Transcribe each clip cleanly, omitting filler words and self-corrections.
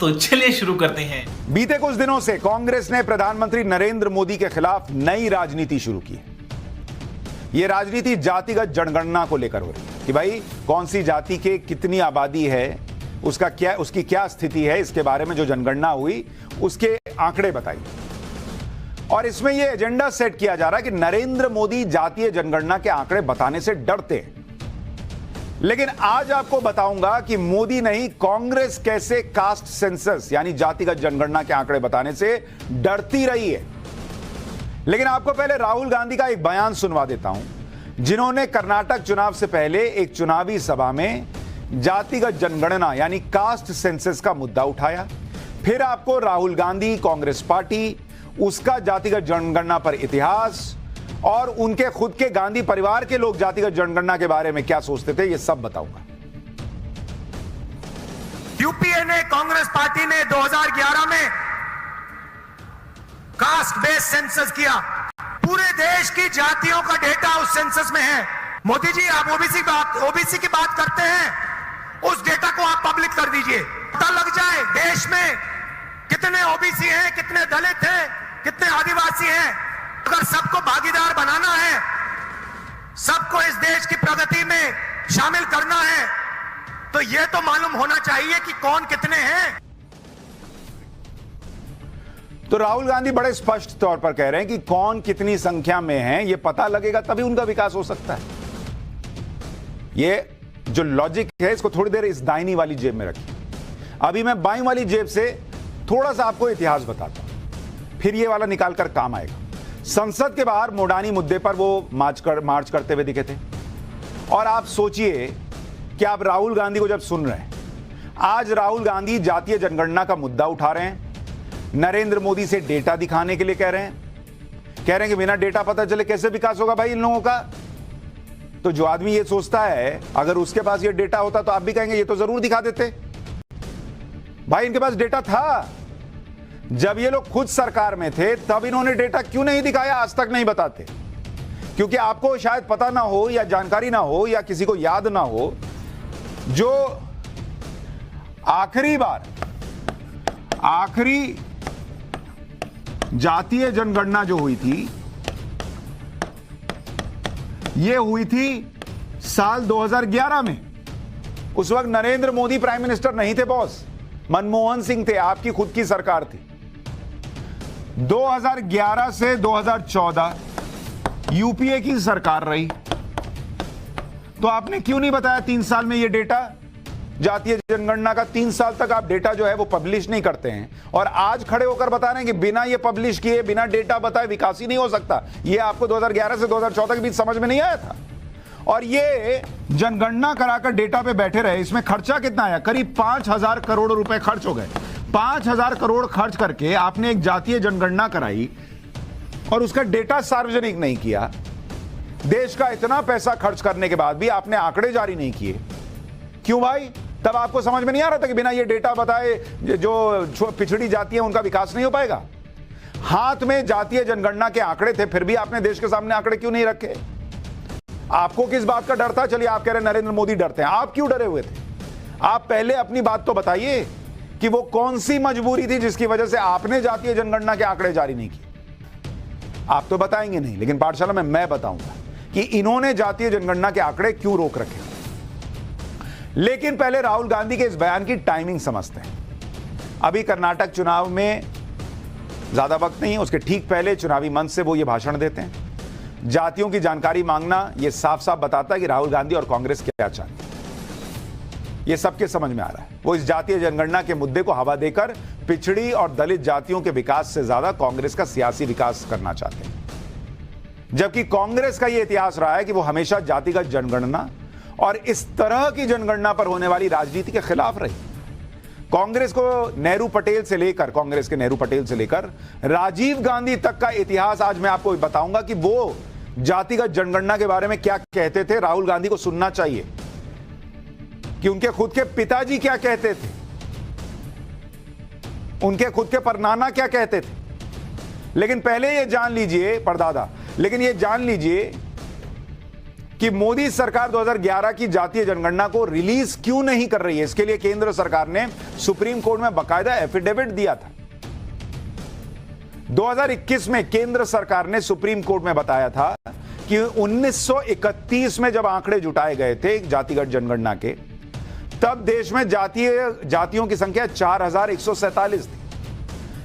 तो चलिए शुरू करते हैं। बीते कुछ दिनों से कांग्रेस ने प्रधानमंत्री नरेंद्र मोदी के खिलाफ नई राजनीति शुरू की है। यह राजनीति जातिगत जनगणना को लेकर हो रही है कि भाई कौन सी जाति के कितनी आबादी है, उसकी क्या स्थिति है, इसके बारे में जो जनगणना हुई उसके आंकड़े बताइए। और इसमें यह एजेंडा सेट किया जा रहा है कि नरेंद्र मोदी जातीय जनगणना के आंकड़े बताने से डरते हैं। लेकिन आज आपको बताऊंगा कि मोदी नहीं, कांग्रेस कैसे कास्ट सेंसस यानी जातिगत जनगणना के आंकड़े बताने से डरती रही है। लेकिन आपको पहले राहुल गांधी का एक बयान सुनवा देता हूं, जिन्होंने कर्नाटक चुनाव से पहले एक चुनावी सभा में जातिगत जनगणना यानी कास्ट सेंसस का मुद्दा उठाया। फिर आपको राहुल गांधी, कांग्रेस पार्टी, उसका जातिगत जनगणना पर इतिहास और उनके खुद के गांधी परिवार के लोग जातिगत जनगणना के बारे में क्या सोचते थे, यह सब बताऊंगा। यूपीए ने, कांग्रेस पार्टी ने 2011 में कास्ट बेस्ड सेंसस किया। पूरे देश की जातियों का डेटा उस सेंसस में है। मोदी जी, आप ओबीसी की बात करते हैं, उस डेटा को आप पब्लिक कर दीजिए, पता लग जाए देश में कितने ओबीसी हैं, कितने दलित हैं, कितने आदिवासी हैं। अगर सबको भागीदार बनाना है, सबको इस देश की प्रगति में शामिल करना है, तो यह तो मालूम होना चाहिए कि कौन कितने हैं। तो राहुल गांधी बड़े स्पष्ट तौर पर कह रहे हैं कि कौन कितनी संख्या में है, यह पता लगेगा तभी उनका विकास हो सकता है। यह जो लॉजिक है, इसको थोड़ी देर इस दाहिनी वाली जेब में रखिए। अभी मैं बाईं वाली जेब से थोड़ा सा आपको इतिहास बताता हूं, फिर यह वाला निकाल कर काम आएगा। संसद के बाहर मोडानी मुद्दे पर वो मार्च करते हुए दिखे थे। और आप सोचिए कि आप राहुल गांधी को जब सुन रहे हैं, आज राहुल गांधी जातीय जनगणना का मुद्दा उठा रहे हैं, नरेंद्र मोदी से डेटा दिखाने के लिए कह रहे हैं कि बिना डेटा पता चले कैसे विकास होगा भाई इन लोगों का। तो जो आदमी ये सोचता है, अगर उसके पास ये डेटा होता तो आप भी कहेंगे ये तो जरूर दिखा देते। भाई इनके पास डेटा था, जब ये लोग खुद सरकार में थे तब इन्होंने डेटा क्यों नहीं दिखाया, आज तक नहीं बताते। क्योंकि आपको शायद पता ना हो या जानकारी ना हो या किसी को याद ना हो, जो आखिरी जातीय जनगणना जो हुई थी, यह हुई थी साल 2011 में। उस वक्त नरेंद्र मोदी प्राइम मिनिस्टर नहीं थे बॉस, मनमोहन सिंह थे, आपकी खुद की सरकार थी। 2011 से 2014 यूपीए की सरकार रही। तो आपने क्यों नहीं बताया 3 साल में ये डेटा, जातीय जनगणना का 3 साल तक आप डेटा जो है वो पब्लिश नहीं करते हैं। और आज खड़े होकर बता रहे हैं कि बिना ये पब्लिश किए, बिना डेटा बताए विकास ही नहीं हो सकता। ये आपको 2011 से 2014 के बीच समझ में नहीं आया था। और ये जनगणना कराकर डेटा पे बैठे रहे। इसमें खर्चा कितना आया? करीब 5,000 करोड़ रुपए खर्च हो गए। 5,000 करोड़ खर्च करके आपने एक जातीय जनगणना कराई और उसका डेटा सार्वजनिक नहीं किया। देश का इतना पैसा खर्च करने के बाद भी आपने आंकड़े जारी नहीं किए। क्यों भाई? तब आपको समझ में नहीं आ रहा था कि बिना ये डेटा बताए जो पिछड़ी जाति है उनका विकास नहीं हो पाएगा। हाथ में जातीय जनगणना के आंकड़े थे, फिर भी आपने देश के सामने आंकड़े क्यों नहीं रखे? आपको किस बात का डर था? चलिए आप कह रहे हैं नरेंद्र मोदी डरते हैं, आप क्यों डरे हुए थे? आप पहले अपनी बात तो बताइए कि वो कौन सी मजबूरी थी जिसकी वजह से आपने जातीय जनगणना के आंकड़े जारी नहीं किए। आप तो बताएंगे नहीं, लेकिन पाठशाला में मैं बताऊंगा कि इन्होंने जातीय जनगणना के आंकड़े क्यों रोक रखे। लेकिन पहले राहुल गांधी के इस बयान की टाइमिंग समझते हैं। अभी कर्नाटक चुनाव में ज्यादा वक्त नहीं है, उसके ठीक पहले चुनावी मंच से वो ये भाषण देते हैं। जातियों की जानकारी मांगना ये साफ साफ बताता है कि राहुल गांधी और कांग्रेस क्या चाहते हैं। ये सबके समझ में आ रहा है। वो इस जातीय जनगणना के मुद्दे को हवा देकर पिछड़ी और दलित जातियों के विकास से ज्यादा कांग्रेस का सियासी विकास करना चाहते हैं। जबकि कांग्रेस का यह इतिहास रहा है कि वो हमेशा जातिगत जनगणना और इस तरह की जनगणना पर होने वाली राजनीति के खिलाफ रही। कांग्रेस को कांग्रेस के नेहरू पटेल से लेकर राजीव गांधी तक का इतिहास आज मैं आपको बताऊंगा कि वो जातिगत जनगणना के बारे में क्या कहते थे। राहुल गांधी को सुनना चाहिए कि उनके खुद के पिताजी क्या कहते थे, उनके खुद के परनाना क्या कहते थे। लेकिन पहले ये जान लीजिए, परदादा, लेकिन ये जान लीजिए कि मोदी सरकार 2011 की जातीय जनगणना को रिलीज क्यों नहीं कर रही है। इसके लिए केंद्र सरकार ने सुप्रीम कोर्ट में बाकायदा एफिडेविट दिया था। 2021 में केंद्र सरकार ने सुप्रीम कोर्ट में बताया था कि 1931 में जब आंकड़े जुटाए गए थे जातिगत जनगणना के, तब देश में जातियों की संख्या 4147 थी।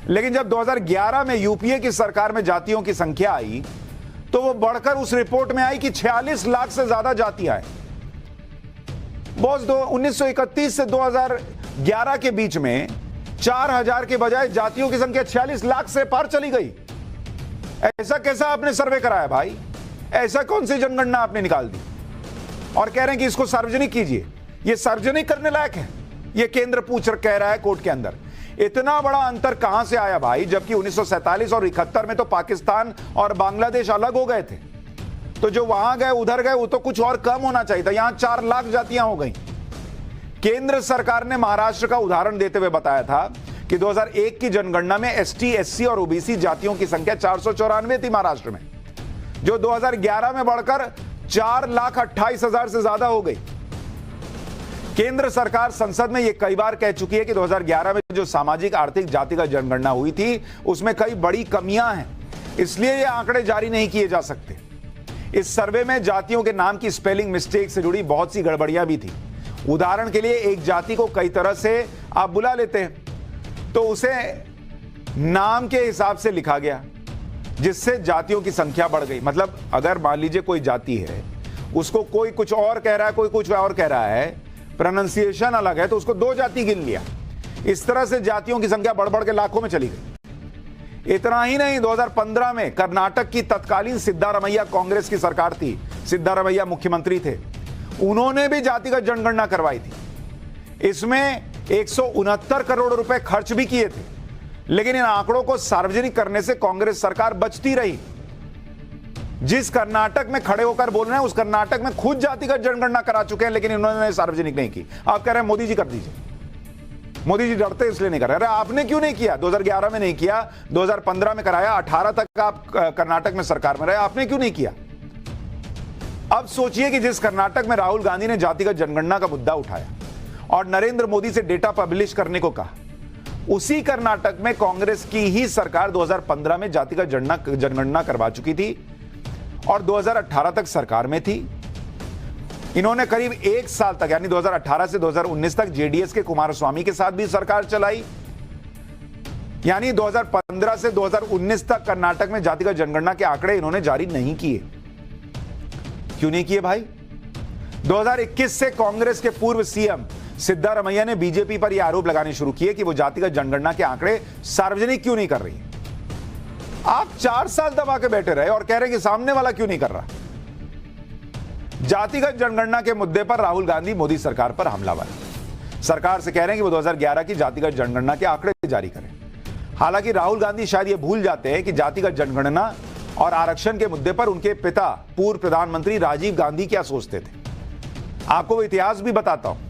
लेकिन जब 2011 में यूपीए की सरकार में जातियों की संख्या आई तो वो बढ़कर उस रिपोर्ट में आई कि 46 लाख से ज्यादा जातियां हैं। बॉस 1931 से 2011 के बीच में 4000 के बजाय जातियों की संख्या 46 लाख से पार चली गई। ऐसा कैसा आपने सर्वे कराया भाई? ऐसा कौन सी जनगणना आपने निकाल दी और कह रहे हैं कि इसको सार्वजनिक कीजिए? ये सार्वजनिक करने लायक है? ये केंद्र कह रहा है कोर्ट के अंदर। इतना बड़ा अंतर कहां से आया भाई? जबकि 1947 और 71 में तो पाकिस्तान और बांग्लादेश अलग हो गए थे, तो जो वहां गए उधर गए वो तो कुछ और कम होना चाहिए था। यहां 4 लाख जातियां हो गई। केंद्र सरकार ने महाराष्ट्र का उदाहरण देते हुए बताया था कि 2001 की जनगणना में एसटी, एससी और ओबीसी जातियों की संख्या 494 थी महाराष्ट्र में, जो 2011 में बढ़कर 4,28,000 से ज्यादा हो गई। केंद्र सरकार संसद में यह कई बार कह चुकी है कि 2011 में जो सामाजिक आर्थिक जातिगत जनगणना हुई थी उसमें कई बड़ी कमियां हैं, इसलिए ये आंकड़े जारी नहीं किए जा सकते। इस सर्वे में जातियों के नाम की स्पेलिंग मिस्टेक से जुड़ी बहुत सी गड़बड़ियां भी थी। उदाहरण के लिए एक जाति को कई तरह से आप बुला लेते हैं, तो उसे नाम के हिसाब से लिखा गया, जिससे जातियों की संख्या बढ़ गई। मतलब अगर मान लीजिए कोई जाति है, उसको कोई कुछ और कह रहा है, कोई कुछ और कह रहा है, प्रोनाउंसिएशन अलग है, तो उसको 2 जाति गिन लिया। इस तरह से जातियों की संख्या बढ़ बढ़ के लाखों में चली गई। इतना ही नहीं, 2015 में कर्नाटक की तत्कालीन सिद्धारमैया कांग्रेस की सरकार थी, सिद्धारमैया मुख्यमंत्री थे, उन्होंने भी जातिगत जनगणना करवाई थी। इसमें 169 करोड़ रुपए खर्च भी किए थे, लेकिन इन आंकड़ों को सार्वजनिक करने से कांग्रेस सरकार बचती रही। जिस कर्नाटक में खड़े होकर बोल रहे हैं, उस कर्नाटक में खुद जातिगत जनगणना करा चुके हैं, लेकिन इन्होंने सार्वजनिक नहीं की। आप कह रहे हैं मोदी जी कर दीजिए। मोदी जी डरते इसलिए नहीं कर रहे। अरे आपने क्यों नहीं किया? 2011 में नहीं किया, 2015 में कराया, 18 तक आप कर्नाटक में सरकार में रहे, आपने क्यों नहीं किया? अब सोचिए कि जिस कर्नाटक में राहुल गांधी ने जातिगत जनगणना का मुद्दा उठाया और नरेंद्र मोदी से डेटा पब्लिश करने को कहा, उसी कर्नाटक में कांग्रेस की ही सरकार 2015 में जातिगत जनगणना करवा चुकी थी और 2018 तक सरकार में थी। इन्होंने करीब 1 साल तक, यानी 2018 से 2019 तक जेडीएस के कुमारस्वामी के साथ भी सरकार चलाई। यानी 2015 से 2019 तक कर्नाटक में जातिगत जनगणना के आंकड़े इन्होंने जारी नहीं किए। क्यों नहीं किए भाई? 2021 से कांग्रेस के पूर्व सीएम सिद्धारमैया ने बीजेपी पर यह आरोप लगाने शुरू किए कि वो जातिगत जनगणना के आंकड़े सार्वजनिक क्यों नहीं कर रही। आप 4 साल दबा के बैठे रहे और कह रहे कि सामने वाला क्यों नहीं कर रहा। जातिगत जनगणना के मुद्दे पर राहुल गांधी मोदी सरकार पर हमलावर है। सरकार से कह रहे हैं कि वो 2011 की जातिगत जनगणना के आंकड़े जारी करें। हालांकि राहुल गांधी शायद ये भूल जाते हैं कि जातिगत जनगणना और आरक्षण के मुद्दे पर उनके पिता पूर्व प्रधानमंत्री राजीव गांधी क्या सोचते थे। आपको वो इतिहास भी बताता हूं।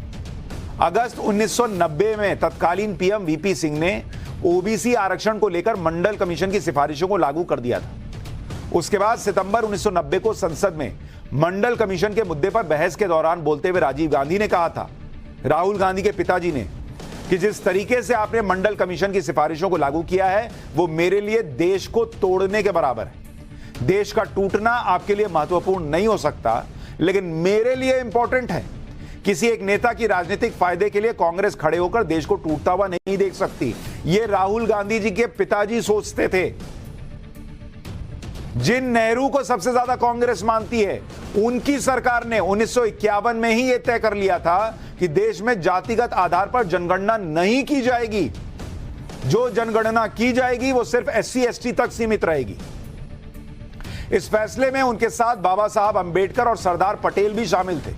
अगस्त 1990 में तत्कालीन पीएम वीपी सिंह ने ओबीसी आरक्षण को लेकर मंडल कमीशन की सिफारिशों को लागू कर दिया था। उसके बाद सितंबर 1990 को संसद में मंडल कमीशन के मुद्दे पर बहस के दौरान बोलते हुए राजीव गांधी ने कहा था, राहुल गांधी के पिताजी ने, कि जिस तरीके से आपने मंडल कमीशन की सिफारिशों को लागू किया है वो मेरे लिए देश को तोड़ने के बराबर है। देश का टूटना आपके लिए महत्वपूर्ण नहीं हो सकता, लेकिन मेरे लिए इंपॉर्टेंट है। किसी एक नेता की राजनीतिक फायदे के लिए कांग्रेस खड़े होकर देश को टूटता हुआ नहीं देख सकती। ये राहुल गांधी जी के पिताजी सोचते थे। जिन नेहरू को सबसे ज्यादा कांग्रेस मानती है, उनकी सरकार ने 1951 में ही यह तय कर लिया था कि देश में जातिगत आधार पर जनगणना नहीं की जाएगी। जो जनगणना की जाएगी वो सिर्फ एससी एसटी तक सीमित रहेगी। इस फैसले में उनके साथ बाबा साहब अंबेडकर और सरदार पटेल भी शामिल थे।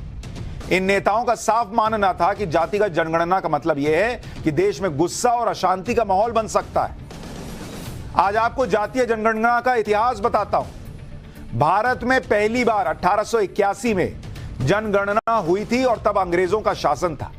इन नेताओं का साफ मानना था कि जातिगत जनगणना का मतलब यह है कि देश में गुस्सा और अशांति का माहौल बन सकता है। आज आपको जातीय जनगणना का इतिहास बताता हूं। भारत में पहली बार 1881 में जनगणना हुई थी और तब अंग्रेजों का शासन था।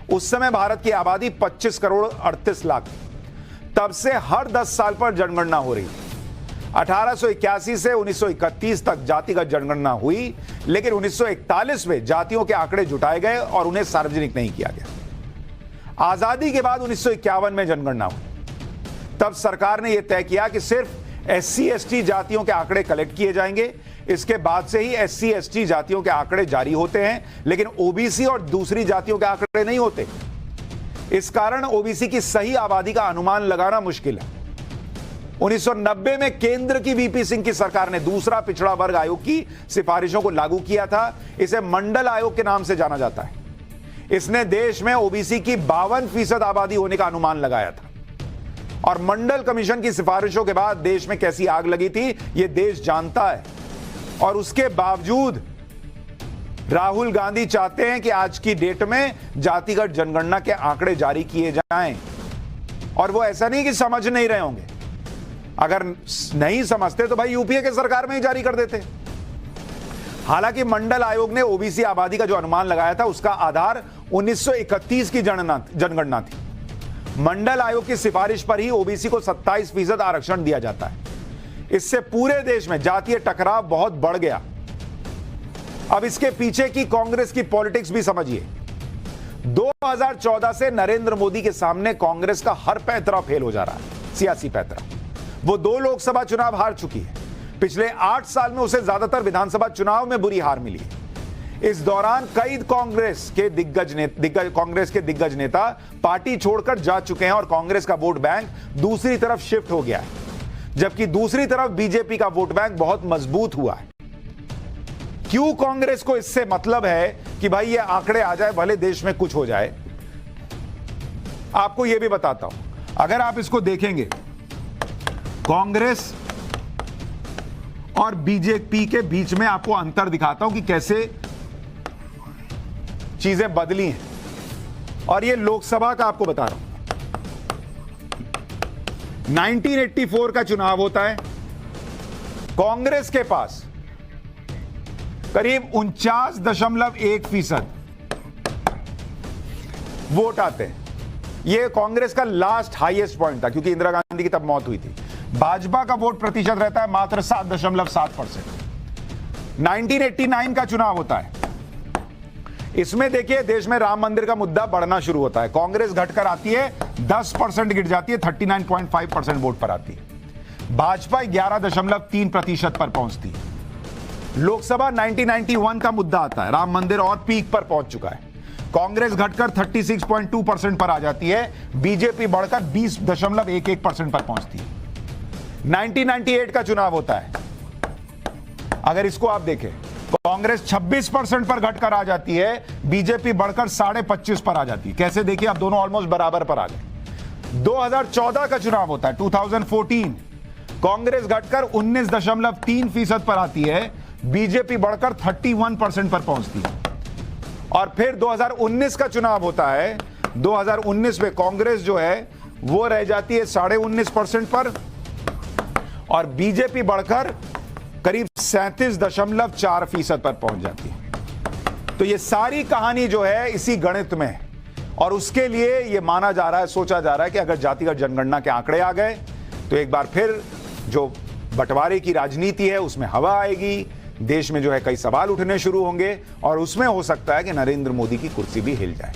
उस समय भारत की आबादी 25 करोड़ 38 लाख थी। तब से हर 10 साल पर जनगणना हो रही थी। 1881 से 1931 तक जातिगत जनगणना हुई, लेकिन 1941 में जातियों के आंकड़े जुटाए गए और उन्हें सार्वजनिक नहीं किया गया। आजादी के बाद 1951 में जनगणना हुई। तब सरकार ने यह तय किया कि सिर्फ SC ST जातियों के आंकड़े कलेक्ट किए जाएंगे। इसके बाद से ही SC ST जातियों के आंकड़े जारी होते हैं, लेकिन OBC और दूसरी जातियों के आंकड़े नहीं होते। इस कारण OBC की सही आबादी का अनुमान लगाना मुश्किल है। 1990 में केंद्र की VP सिंह की सरकार ने दूसरा पिछड़ा वर्ग आयोग की सिफारिशों को लागू किया था। इसे मंडल आयोग के नाम से जाना जाता है। इसने देश में OBC की 52% आबादी होने का अनुमान लगाया था। और मंडल कमीशन की सिफारिशों के बाद देश में कैसी आग लगी थी यह देश जानता है। और उसके बावजूद राहुल गांधी चाहते हैं कि आज की डेट में जातिगत जनगणना के आंकड़े जारी किए जाएं। और वो ऐसा नहीं कि समझ नहीं रहे होंगे, अगर नहीं समझते तो भाई यूपीए के सरकार में ही जारी कर देते। हालांकि मंडल आयोग ने OBC आबादी का जो अनुमान लगाया था उसका आधार 1931 की जनगणना थी। मंडल आयोग की सिफारिश पर ही OBC को 27% आरक्षण दिया जाता है। इससे पूरे देश में जातीय टकराव बहुत बढ़ गया। अब इसके पीछे की कांग्रेस की पॉलिटिक्स भी समझिए। 2014 से नरेंद्र मोदी के सामने कांग्रेस का हर पैंतरा फेल हो जा रहा है, सियासी पैंतरा। वो 2 लोकसभा चुनाव हार चुकी है। पिछले 8 साल में उसे ज्यादातर विधानसभा चुनाव में बुरी हार मिली है। इस दौरान कई कांग्रेस के दिग्गज नेता पार्टी छोड़कर जा चुके हैं और कांग्रेस का वोट बैंक दूसरी तरफ शिफ्ट हो गया है, जबकि दूसरी तरफ बीजेपी का वोट बैंक बहुत मजबूत हुआ है। क्यों कांग्रेस को इससे मतलब है कि भाई ये आंकड़े आ जाए, भले देश में कुछ हो जाए? आपको यह भी बताता हूं। अगर आप इसको देखेंगे, कांग्रेस और बीजेपी के बीच में आपको अंतर दिखाता हूं कि कैसे चीजें बदली हैं। और ये लोकसभा का आपको बता रहा हूं। 1984 का चुनाव होता है। कांग्रेस के पास करीब 49.1% वोट आते हैं। यह कांग्रेस का लास्ट हाईएस्ट पॉइंट था, क्योंकि इंदिरा गांधी की तब मौत हुई थी। भाजपा का वोट प्रतिशत रहता है मात्र 7.7%। 1989 का चुनाव होता है। इसमें देखिए देश में राम मंदिर का मुद्दा बढ़ना शुरू होता है। कांग्रेस घटकर आती है 10% गिर जाती है, 39.5% वोट पर आती है। भाजपा 11.3% पर पहुंचती है। लोकसभा 1991 का मुद्दा आता है, राम मंदिर और पीक पर पहुंच चुका है। कांग्रेस घटकर 36.2% पर आ जाती है, बीजेपी बढ़कर 20.11% पर पहुंचती है। 1998 का चुनाव होता है। अगर इसको आप देखें, कांग्रेस 26% पर घटकर आ जाती है, बीजेपी बढ़कर 25.5% पर आ जाती है। कैसे? देखिए, आप दोनों ऑलमोस्ट बराबर पर आ गए। 2014 का चुनाव होता है, 2014। कांग्रेस घटकर 19.3% पर आती है, बीजेपी बढ़कर 31% पर पहुंचती है। और फिर 2019 का चुनाव होता है। 2019 में कांग्रेस जो है वो रह जाती है 19.5% पर और बीजेपी बढ़कर करीब 37.4% पर पहुंच जाती है। तो ये सारी कहानी जो है इसी गणित में है। और उसके लिए ये माना जा रहा है, सोचा जा रहा है कि अगर जातिगत जनगणना के आंकड़े आ गए तो एक बार फिर जो बंटवारे की राजनीति है उसमें हवा आएगी। देश में जो है कई सवाल उठने शुरू होंगे और उसमें हो सकता है कि नरेंद्र मोदी की कुर्सी भी हिल जाए।